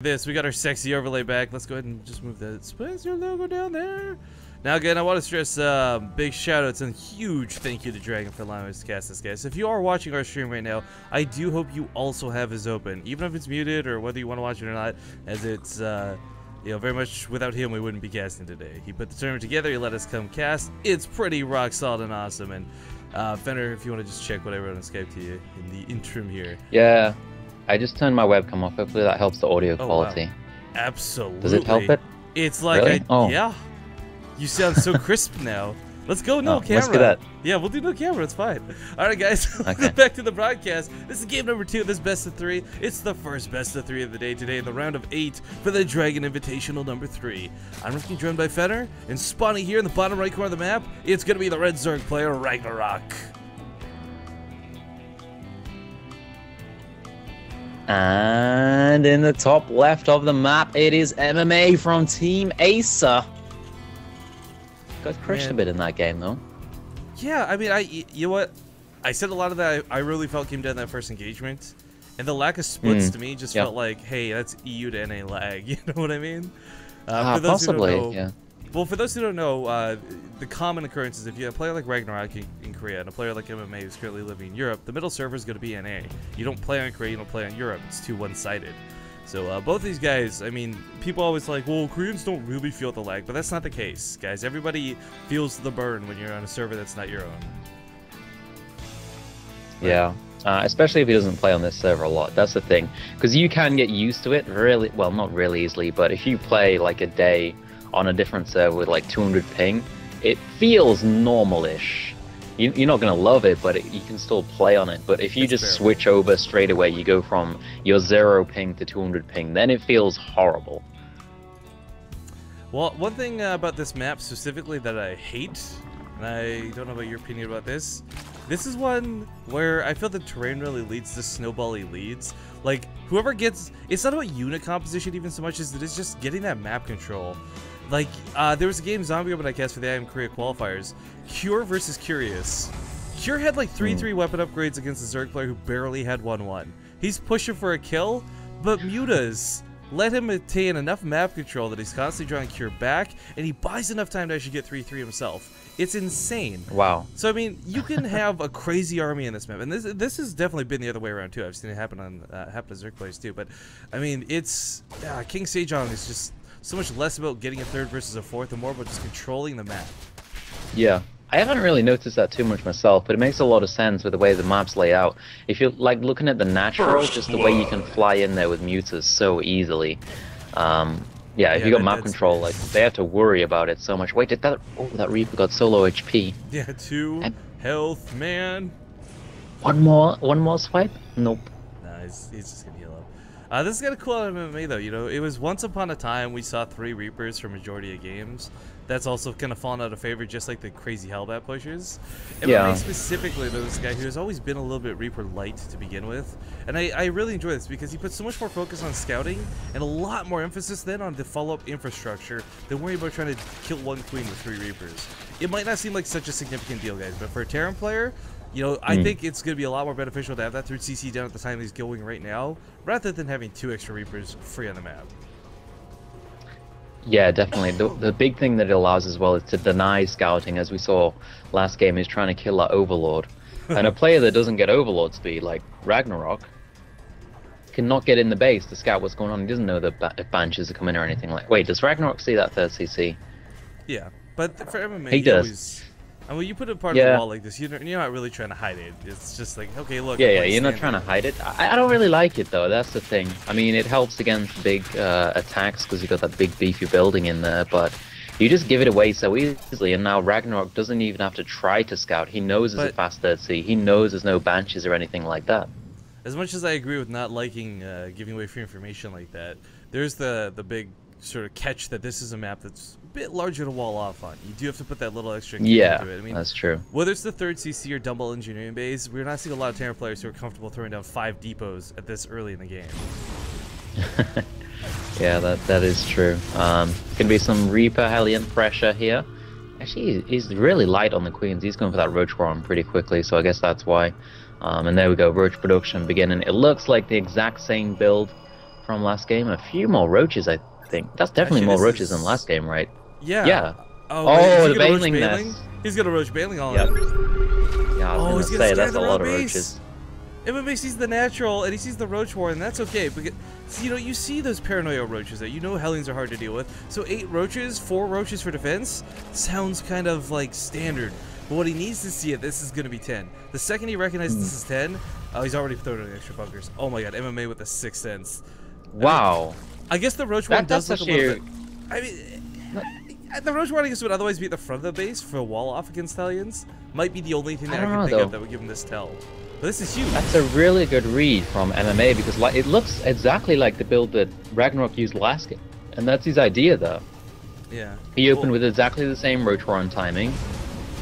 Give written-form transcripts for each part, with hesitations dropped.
We got our sexy overlay back. Let's go ahead and just move that Spencer logo down there. Now again, I want to stress big shout outs and huge thank you to Dragon for allowing us to cast this, guys. If you are watching our stream right now, I do hope you also have his open, even if it's muted or whether you want to watch it or not, as it's you know, very much without him we wouldn't be casting today. He put the tournament together, he let us come cast. It's pretty rock solid and awesome. And Fenner, if you want to just check what I wrote on Skype to you in the interim here. Yeah. I just turned my webcam off. Hopefully that helps the audio quality. Wow. Absolutely. Does it help it? It's like, really? Yeah. You sound so crisp now. Let's go no camera. Let's do that. Yeah, we'll do no camera. It's fine. All right, guys. Okay. Back to the broadcast. This is game number 2 of this best of 3. It's the first best of 3 of the day today in the round of 8 for the Dragon Invitational number 3. I'm Ricky, joined by Fenner, and spawning here in the bottom right corner of the map, it's going to be the Red Zerg player, Ragnarok. And in the top left of the map, it is MMA from Team Acer. Got crushed a bit in that game, though. Yeah, I mean, you know what? I said a lot of that I really felt came down that first engagement. And the lack of splits to me just felt like, hey, that's EU to NA lag. You know what I mean? For those possibly, who don't know, yeah. Well, for those who don't know, the common occurrence is if you have a player like Ragnarok in Korea and a player like MMA who's currently living in Europe, the middle server is going to be NA. You don't play on Korea, you don't play on Europe. It's too one-sided. So both these guys, I mean, people always like, well, Koreans don't really feel the lag, but that's not the case, guys. Everybody feels the burn when you're on a server that's not your own. Yeah, especially if he doesn't play on this server a lot. That's the thing, because you can get used to it really, well, not really easily, but if you play like a day on a different server with like 200 ping, it feels normal-ish. You're not going to love it, but you can still play on it. But if you just switch over straight away, you go from your 0 ping to 200 ping, then it feels horrible. Well, one thing about this map specifically that I hate, and I don't know about your opinion about this, this is one where I feel the terrain really leads to snowbally leads. Like, whoever gets... It's not about unit composition even so much as it is just getting that map control. Like, there was a game Zombie Open I cast for the IM Korea qualifiers. Cure versus Curious. Cure had like 3-3 weapon upgrades against the Zerg player who barely had 1-1. He's pushing for a kill, but Mutas let him attain enough map control that he's constantly drawing Cure back, and he buys enough time to actually get 3-3 himself. It's insane. Wow. So I mean, you can have a crazy army in this map, and this has definitely been the other way around too. I've seen it happen on happen to Zerg players too. But I mean, it's King Sejong is just so much less about getting a third versus a fourth and more about just controlling the map. Yeah. I haven't really noticed that too much myself, but it makes a lot of sense with the way the maps lay out. If you're like looking at the natural, just the way you can fly in there with mutas so easily. Yeah, if you got map control, like they have to worry about it so much. Wait, did that? Oh, that Reaper got so low HP. Yeah, 2 health, man. One more swipe? Nope. Nah, he's just gonna heal up. This is kind of cool out of MMA though. You know, it was once upon a time we saw 3 Reapers for majority of games. That's also kind of fallen out of favor, just like the crazy Hellbat pushers. MMA specifically, there was a guy who has always been a little bit Reaper light to begin with, and I really enjoy this because he puts so much more focus on scouting and a lot more emphasis then on the follow-up infrastructure than worrying about trying to kill 1 queen with 3 Reapers. It might not seem like such a significant deal, guys, but for a Terran player, you know, I think it's going to be a lot more beneficial to have that 3rd CC down at the time he's going right now, rather than having 2 extra Reapers free on the map. Yeah, definitely. The big thing that it allows as well is to deny scouting, as we saw last game, is trying to kill that Overlord. And a player that doesn't get Overlord speed, like Ragnarok, cannot get in the base to scout what's going on. He doesn't know if Banshees are coming or anything like... Wait, does Ragnarok see that 3rd CC? Yeah, but for MMA, he does. And when you put a part of the wall like this, you're not really trying to hide it. It's just like, okay, look. Yeah, you're not trying to hide it. I don't really like it, though. That's the thing. I mean, it helps against big attacks because you got that big beefy building in there, but you just give it away so easily, and now Ragnarok doesn't even have to try to scout. He knows it's a fast 3rd C. He knows there's no Banshees or anything like that. As much as I agree with not liking giving away free information like that, there's the big sort of catch that this is a map that's a bit larger to wall off on. You do have to put that little extra into it. I mean, that's true. Whether it's the 3rd CC or Dumble Engineering Base, we're not seeing a lot of Terran players who are comfortable throwing down 5 depots at this early in the game. Yeah, that is true. Can be some Reaper Hellion pressure here. Actually, he's really light on the Queens. He's going for that Roach Warren pretty quickly, so I guess that's why. And there we go, Roach production beginning. It looks like the exact same build from last game. A few more roaches, I think. That's definitely Actually, more this roaches is... than last game, right? Yeah. Yeah. Oh, wait, is he the gonna roach baneling baneling? nest. He's gonna roach baneling on Yep. him. Yeah, I was he's gonna gonna say scare that's the a wrong lot of base. roaches. MMA sees the natural, and he sees the roach war, and that's okay. Because, you know, you see those paranoia roaches that you know Hellions are hard to deal with. So 8 roaches, 4 roaches for defense, sounds kind of like standard. But what he needs to see, this is going to be 10. The second he recognizes this is 10, he's already throwing in extra bunkers. Oh my god, MMA with the 6th sense. Wow. I guess the roach one does look a little bit... I mean, the roach one I guess would otherwise be at the front of the base for a wall off against Hellions. Might be the only thing that I can think of that would give him this tell. But this is huge. That's a really good read from MMA because like it looks exactly like the build that Ragnarok used last game. And that's his idea though. Yeah. He opened with exactly the same roach run timing.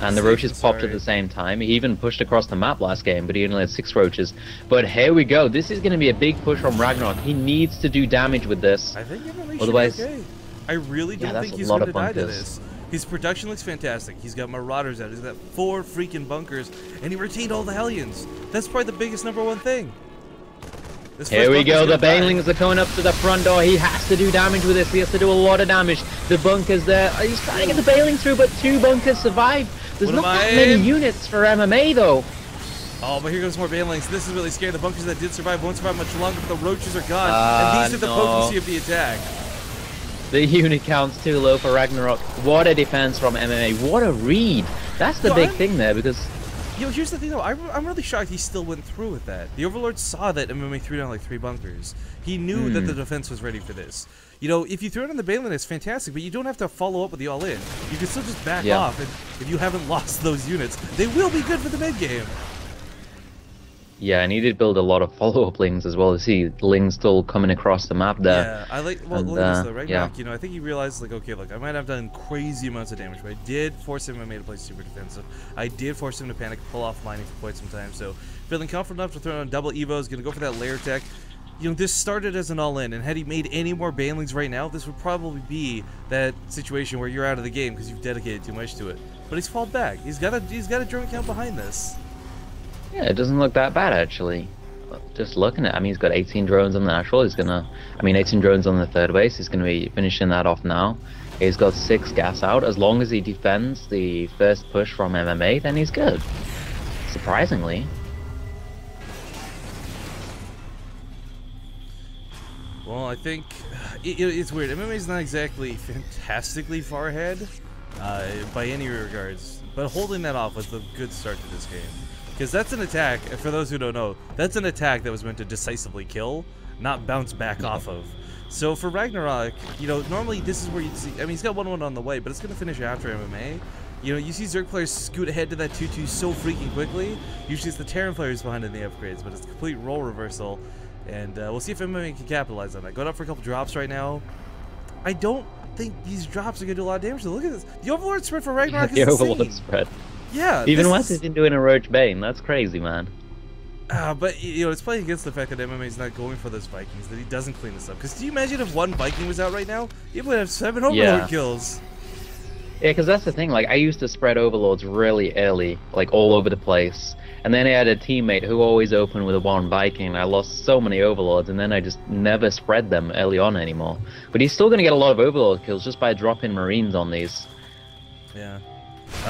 And the roaches popped at the same time. He even pushed across the map last game, but he only had 6 roaches. But here we go. This is going to be a big push from Ragnarok. He needs to do damage with this. I think MMA Otherwise, should be okay. I really don't think he's going to die to this. His production looks fantastic. He's got Marauders out. He's got 4 freaking bunkers, and he retained all the Hellions. That's probably the biggest #1 thing. Here we go. The banelings are coming up to the front door. He has to do damage with this. He has to do a lot of damage. The bunkers there. He's trying to get the banelings through, but 2 bunkers survive. There's not that many units for MMA though. Oh, but here goes more banelings. This is really scary. The bunkers that did survive won't survive much longer, but the roaches are gone. And these are the potency of the attack. The unit count's too low for Ragnarok. What a defense from MMA. What a read. That's the big thing there because... Yo, here's the thing though. I'm really shocked he still went through with that. The Overlord saw that MMA threw down like 3 bunkers. He knew that the defense was ready for this. You know, if you throw it on the Baneling, it's fantastic, but you don't have to follow up with the all-in. You can still just back off, and if you haven't lost those units, they will be good for the mid-game. Yeah, and he did build a lot of follow-up lings as well. You see lings still coming across the map there. Yeah, I like, well, look at this though, Ragnarok, you know, I think he realized, like, okay, look, I might have done crazy amounts of damage, but I did force MMA to play super defensive. I did force him to panic, pull off mining for quite some time, so feeling confident enough to throw on double Evos, gonna go for that layer tech. You know, this started as an all-in, and had he made any more banelings right now, this would probably be that situation where you're out of the game because you've dedicated too much to it. But he's falled back. He's got a drone count behind this. Yeah, it doesn't look that bad actually. Just looking at, I mean, he's got 18 drones on the natural. He's gonna, 18 drones on the 3rd base. He's gonna be finishing that off now. He's got 6 gas out. As long as he defends the first push from MMA, then he's good. Surprisingly. Well, I think it's weird. MMA is not exactly fantastically far ahead by any regards, but holding that off was a good start to this game. Because that's an attack, for those who don't know, that's an attack that was meant to decisively kill, not bounce back off of. So for Ragnarok, you know, normally this is where you'd see, I mean, he's got 1-1 on the way, but it's going to finish after MMA. You know, you see Zerg players scoot ahead to that 2-2 so freaking quickly. Usually it's the Terran players behind in the upgrades, but it's a complete role reversal. And we'll see if MMA can capitalize on that. Going up for a couple drops right now. I don't think these drops are going to do a lot of damage. Look at this. The Overlord spread for Ragnarok is insane. The Overlord spread. Yeah. Even West isn't doing a Roach Bane. That's crazy, man. But, you know, it's playing against the fact that MMA is not going for those Vikings, that he doesn't clean this up. Because can you imagine if 1 Viking was out right now? He would have 7 Overlord kills. Yeah, because that's the thing. Like, I used to spread Overlords really early, like, all over the place. And then I had a teammate who always opened with a 1 Viking, and I lost so many Overlords, and then I just never spread them early on anymore. But he's still going to get a lot of Overlord kills just by dropping Marines on these. Yeah.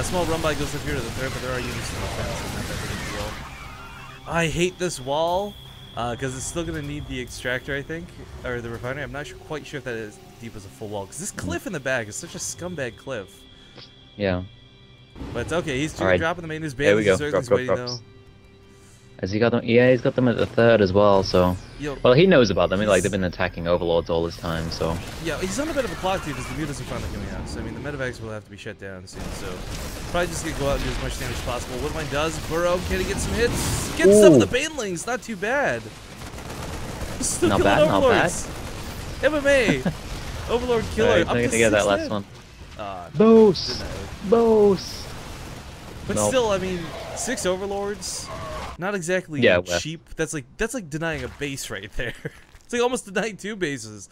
Small run by goes up here to the 3rd, but there are units in the fence, so not that big of a deal. I hate this wall, because it's still going to need the extractor, I think, or the refinery. I'm not quite sure if that is deep as a full wall, because this cliff in the back is such a scumbag cliff. Yeah. But okay, he's dropping the main. His band there we go. Drop, waiting though. Has he got them? Yeah, he's got them at the 3rd as well. So, well, he knows about them. I mean, like they've been attacking Overlords all this time. So, yeah, he's on a bit of a clock too because the mutas are finally coming out. So I mean, the medevacs will have to be shut down soon. So probably just gonna go out and do as much damage as possible. Woodmine does. Burrow, can he get some hits? Get some of the banelings. Not too bad. Still not bad. Overlords. Not bad. MMA. Overlord killer. I'm gonna get that last one. Boos. Boos. But still, I mean, 6 Overlords, not exactly cheap. That's like denying a base right there. It's like almost denying 2 bases.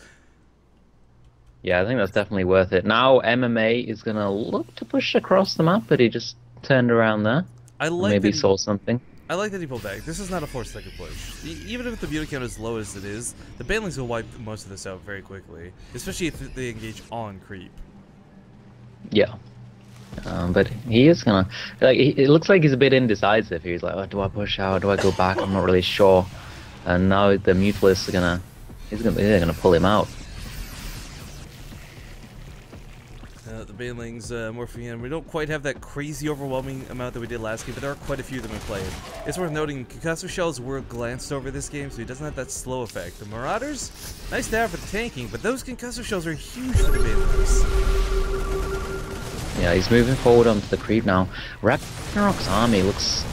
Yeah, I think that's definitely worth it. Now MMA is gonna look to push across the map, but he just turned around there. I like maybe saw something. I like that he pulled back. This is not a 4-second push. Even if the Muta count is low as it is, the Banelings will wipe most of this out very quickly, especially if they engage on creep. Yeah. But he is gonna, like, it looks like he's a bit indecisive. He's like, oh, do I push out? Do I go back? I'm not really sure. And now the Mutalisk are gonna, they're gonna pull him out. The Banelings morphing in. We don't quite have that crazy overwhelming amount that we did last game, but there are quite a few of them in play. It's worth noting, Concussor Shells were glanced over this game, so he doesn't have that slow effect. The Marauders, nice to have for the tanking, but those Concussor Shells are huge for the Banelings. Yeah, he's moving forward onto the creep now. Ragnarok's army looks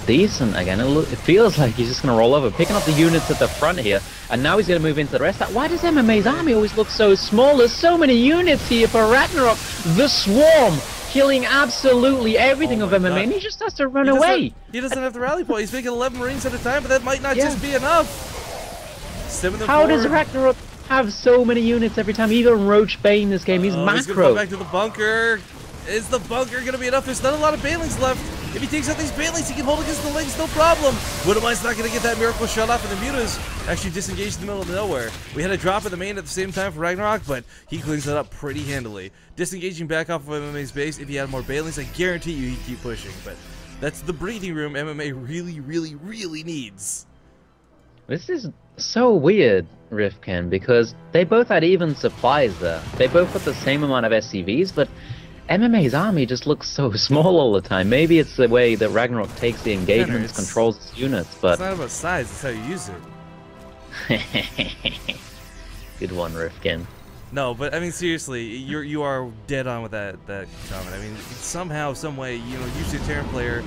decent again. It feels like he's just gonna roll over, picking up the units at the front here, and now he's gonna move into the rest. Why does MMA's army always look so small? There's so many units here for Ragnarok. The Swarm killing absolutely everything of MMA, and he just has to run away. He doesn't have the rally point. He's making 11 Marines at a time, but that might not just be enough. How does Ragnarok have so many units every time? Even Roach Bane this game, he's macro. He's gonna go back to the bunker. Is the bunker gonna be enough? There's not a lot of Banelings left. If he takes out these Banelings, he can hold against the legs, no problem. Widowmine's not gonna get that miracle shot off, and the Mutas actually disengaged in the middle of nowhere. We had a drop in the main at the same time for Ragnarok, but he cleans that up pretty handily. Disengaging back off of MMA's base, if he had more Banelings, I guarantee you he'd keep pushing, but that's the breathing room MMA really, really, really needs. This is so weird, Rifkin, because they both had even supplies there. They both got the same amount of SCVs, but MMA's army just looks so small all the time. Maybe it's the way that Ragnarok takes the engagements, controls its units, but... It's not about size, it's how you use it. Good one, Rifkin. No, but I mean, seriously, you are dead on with that comment. I mean, somehow, some way, you know, usually a Terran player,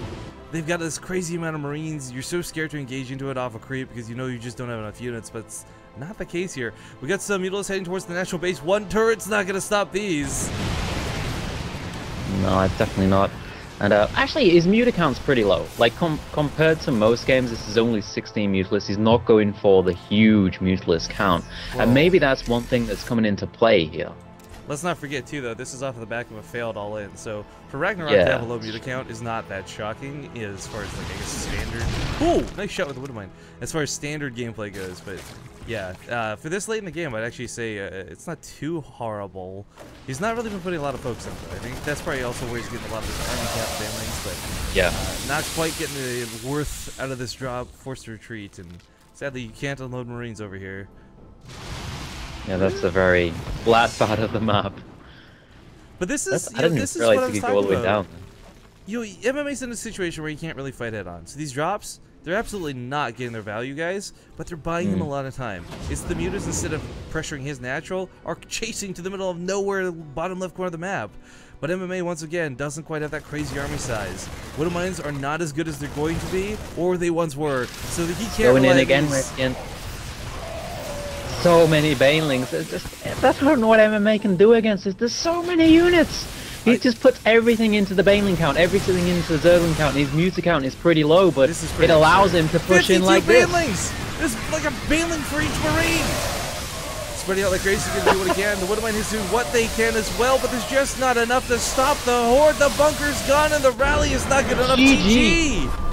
they've got this crazy amount of Marines, you're so scared to engage into it off a creep because you know you just don't have enough units, but it's not the case here. We got some Mutalisks heading towards the natural base. One turret's not going to stop these. No, it's definitely not. And actually, his Muta count's pretty low. Like, compared to most games, this is only 16 Mutalisks. He's not going for the huge Mutalisk count. Whoa. And maybe that's one thing that's coming into play here. Let's not forget, too, though, this is off of the back of a failed all-in. So, for Ragnarok to have a low Muta count is not that shocking as far as, like, I guess, standard... Ooh! Nice shot with the Widowmine. As far as standard gameplay goes, but... Yeah, for this late in the game, I'd actually say it's not too horrible. He's not really been putting a lot of folks in, though. I think that's probably also where he's getting a lot of his army cap Banelings, but yeah, not quite getting the worth out of this drop, forced to retreat, and sadly you can't unload Marines over here. Yeah, that's a very flat part of the map. But this is, I didn't this is realize what I you was could go all the way talking about. down. You know, MMA's in a situation where you can't really fight head-on. So these drops, they're absolutely not getting their value, guys, but they're buying him a lot of time. It's the Mutas, instead of pressuring his natural, are chasing to the middle of nowhere, bottom left corner of the map. But MMA, once again, doesn't quite have that crazy army size. Widowmines are not as good as they're going to be, or they once were, so that he can't Going in again, Rifkin. So many Banelings. That's not what MMA can do against this. There's so many units. He just puts everything into the Baneling count, everything into the Zergling count, and his Muta count is pretty low, but it allows him to push in like this. Banelings! There's like a Baneling for each Marine! Spreading out like crazy, gonna do what he can. The Widowmine is doing what they can as well, but there's just not enough to stop the Horde. The bunker's gone, and the rally is not good enough. GG!